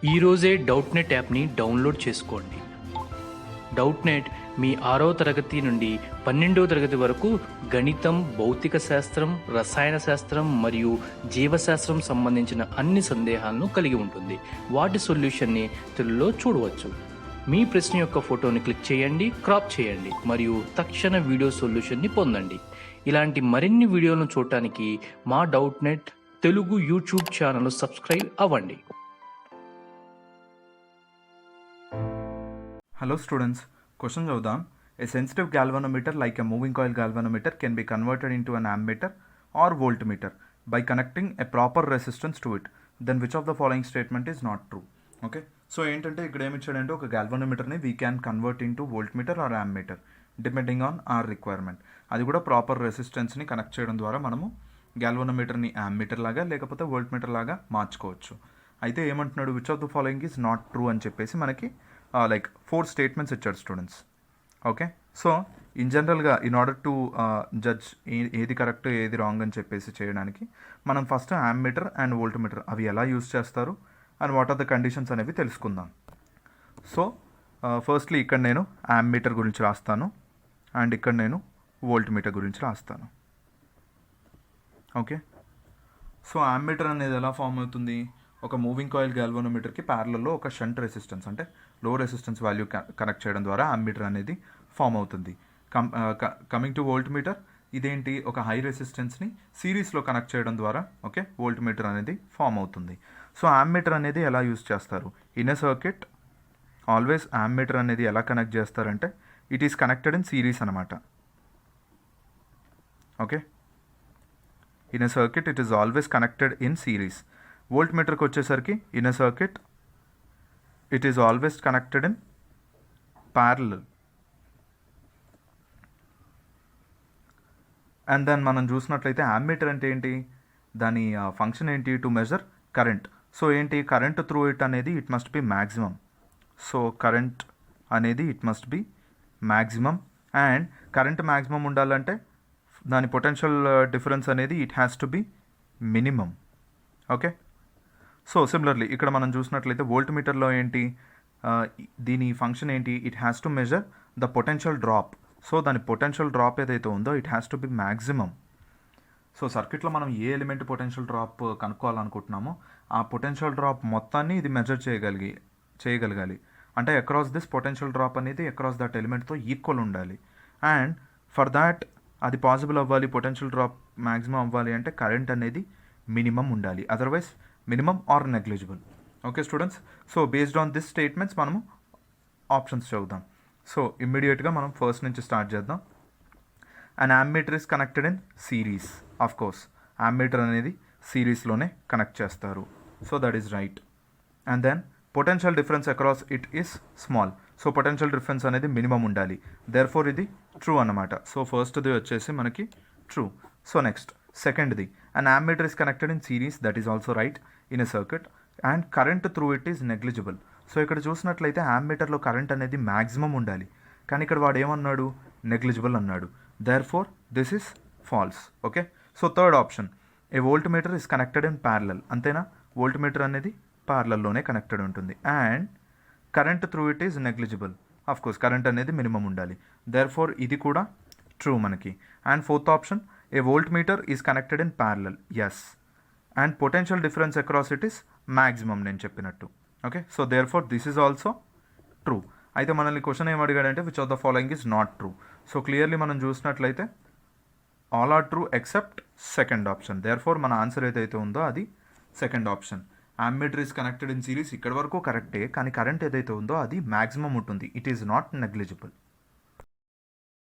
ఈరోజే డౌట్నెట్ యాప్ని డౌన్లోడ్ చేసుకోండి. డౌట్నెట్ మీ 6వ తరగతి నుండి 12వ తరగతి వరకు గణితం, భౌతిక శాస్త్రం, రసాయన శాస్త్రం మరియు జీవశాస్త్రం సంబంధించిన అన్ని సందేహాలను కలిగి ఉంటుంది. వాటి సొల్యూషన్ని తెలుగులో చూడవచ్చు. మీ ప్రశ్న యొక్క ఫోటోని క్లిక్ చేయండి, క్రాప్ చేయండి మరియు తక్షణ వీడియో సొల్యూషన్ని పొందండి. ఇలాంటి మరిన్ని వీడియోలను చూడటానికి మా Doubtnut Telugu YouTube channel subscribe అవ్వండి. Hello students, question chudam. A sensitive galvanometer like a moving coil galvanometer can be converted into an ammeter or voltmeter by connecting a proper resistance to it. Then which of the following statement is not true? Okay, so ఏంటంటే ఇక్కడ ఏమి ఇచ్చాడంటే ఒక galvanometerని we can convert into voltmeter or ammeter depending on our requirement. అది కూడా proper రెసిస్టెన్స్ని connect చేయడం ద్వారా మనము galvanometerని ammeter లాగా లేకపోతే voltmeter లాగా మార్చుకోవచ్చు. అయితే ఏమంటున్నాడు, which of the following is not true అని చెప్పేసి మనకి లైక్ 4 స్టేట్మెంట్స్ ఇచ్చాడు స్టూడెంట్స్. ఓకే, సో ఇన్ జనరల్గా ఇన్ ఆర్డర్ టు జడ్జ్ ఏది కరెక్ట్ ఏది రాంగ్ అని చెప్పేసి చేయడానికి మనం ఫస్ట్ యామ్మీటర్ అండ్ వోల్ట్మీటర్ అవి ఎలా యూజ్ చేస్తారు and what are the conditions అనేవి తెలుసుకుందాం. సో ఫస్ట్లీ ఇక్కడ నేను యామ్మీటర్ గురించి రాస్తాను అండ్ ఇక్కడ నేను వోల్ట్మీటర్ గురించి రాస్తాను. ఓకే, సో యామ్మీటర్ అనేది ఎలా ఫామ్ అవుతుంది, ఒక మూవింగ్ కాయిల్ గాల్వనోమీటర్కి ప్యారలల్లో ఒక షంట్ రెసిస్టెన్స్ అంటే లో రెసిస్టెన్స్ వాల్యూ కనెక్ట్ చేయడం ద్వారా యామ్మీటర్ అనేది ఫామ్ అవుతుంది. కమింగ్ టు వోల్ట్మీటర్, ఇదేంటి, ఒక హై రెసిస్టెన్స్ని సిరీస్లో కనెక్ట్ చేయడం ద్వారా ఓకే వోల్ట్మీటర్ అనేది ఫామ్ అవుతుంది. సో యామ్మీటర్ అనేది ఎలా యూజ్ చేస్తారు in a circuit, always ammeter అనేది ఎలా కనెక్ట్ చేస్తారంటే it is connected in series అనమాట. Okay, in a circuit it is always connected in series. వోల్ట్మీటర్కి వచ్చేసరికి in a circuit it is always connected in parallel. And then మనం చూసినట్లయితే ammeter అంటే ఏంటి, దాని ఫంక్షన్ ఏంటి, టు మెజర్ కరెంట్. సో ఏంటి, కరెంట్ త్రూ ఇట్ అనేది it must be maximum. So current అనేది it must be maximum and current maximum ఉండాలంటే దాని పొటెన్షియల్ డిఫరెన్స్ అనేది it has to be minimum. Okay, so similarly ఇక్కడ మనం చూసినట్లయితే వోల్ట్మీటర్లో ఏంటి, దీని ఫంక్షన్ ఏంటి, it has to measure the potential drop. So దాని పొటెన్షియల్ డ్రాప్ ఏదైతే ఉందో it has to be maximum. So సర్క్యూట్లో మనం ఏ ఎలిమెంట్ పొటెన్షియల్ డ్రాప్ కనుక్కోవాలనుకుంటున్నామో ఆ పొటెన్షియల్ డ్రాప్ మొత్తాన్ని ఇది మెజర్ చేయగలగాలి. అంటే అక్రాస్ దిస్ పొటెన్షియల్ డ్రాప్ అనేది అక్రాస్ దట్ ఎలిమెంట్తో ఈక్వల్ ఉండాలి. అండ్ ఫర్ దాట్ అది పాసిబుల్ అవ్వాలి, పొటెన్షియల్ డ్రాప్ మ్యాక్సిమం అవ్వాలి అంటే కరెంట్ అనేది మినిమం ఉండాలి, otherwise minimum or negligible. Okay students, so based on this statements మనము ఆప్షన్స్ చదువుదాం. సో ఇమ్మీడియట్గా మనం ఫస్ట్ నుంచి స్టార్ట్ చేద్దాం. And ammeter is connected in series. Of course ammeter అనేది సిరీస్లోనే కనెక్ట్ చేస్తారు. So that is right. And then potential difference across it is small. So potential difference అనేది మినిమం ఉండాలి, దేర్ ఫోర్ ఇది ట్రూ అన్నమాట. సో ఫస్ట్ది వచ్చేసి మనకి ట్రూ. సో నెక్స్ట్ సెకండ్ది, and ammeter is connected in series, that is also right in a circuit and current through it is negligible. So ఇక్కడ చూసినట్లయితే యామ్మీటర్లో కరెంట్ అనేది మ్యాక్సిమం ఉండాలి, కానీ ఇక్కడ వాడు ఏమన్నాడు, నెగ్లిజిబుల్ అన్నాడు, therefore this is false. Okay, so third option, a voltmeter is connected in parallel. అంతేనా, వోల్ట్మీటర్ అనేది ప్యారలల్లోనే కనెక్టెడ్ ఉంటుంది and current through it is negligible. Of course current అనేది మినిమం ఉండాలి, దేర్ ఫోర్ ఇది కూడా ట్రూ మనకి. And fourth option, a voltmeter is connected in parallel, yes, and potential difference across it is maximum నేను చెప్పినట్టు. Okay, so therefore this is also true. అయితే మనల్ని question ఏం అడిగాడంటే which of the following is not true. So clearly మనం చూసినట్లయితే all are true except second option. Therefore మన answer ఏదైతే ఉందో అది second option. Ammeter is connected in series ఇక్కడ వరకు కరెక్టే, కానీ కరెంట్ ఏదైతే ఉందో అది మ్యాక్సిమం ఉంటుంది, ఇట్ ఈస్ నాట్ నెగ్లిజిబుల్.